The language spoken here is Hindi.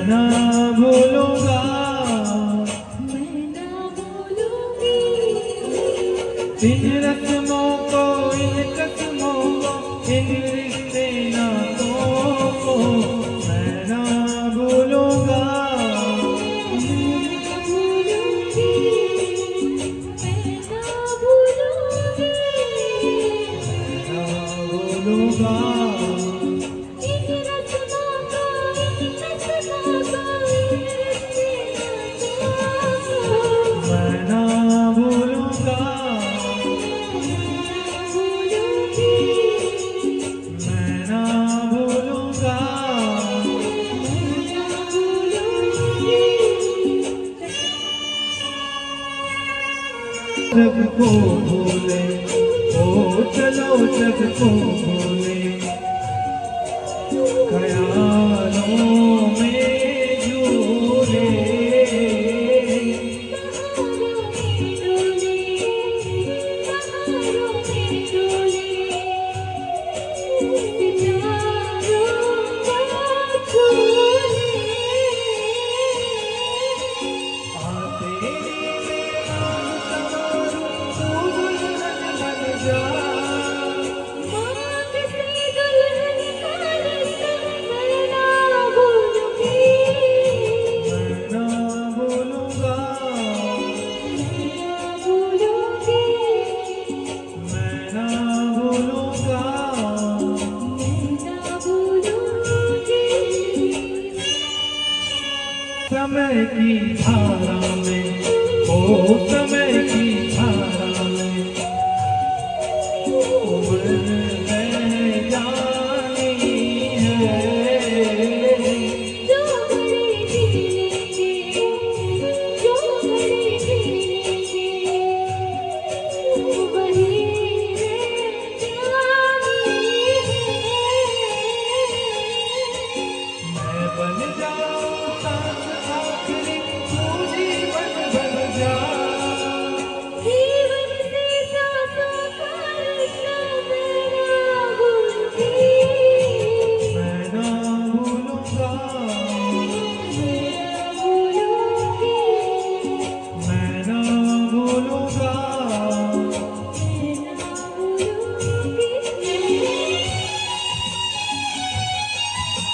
ना भूलूंगा, मैं ना भूलूंगी इन रस्मों को, इन कसमों को, इन रिश्ते नातों को मैं ना भूलूंगा, भूलूंगा मैं ना भूलूंगा, मैं ना भूलूंगा, जग को भूले ओ चलो जग को भूले, ख्यालों में झूले, समय की धारा में, ओ समय की धारा में उम्र रह जानी है, जो घड़ी जीने जो घड़ी जीने वही मैं बन जाऊं सांस आखिरी, तू जीवन बन जा, जीवन से सांसों का रिश्ता मैं ना भूलूंगी, मैं ना भूलूंगा।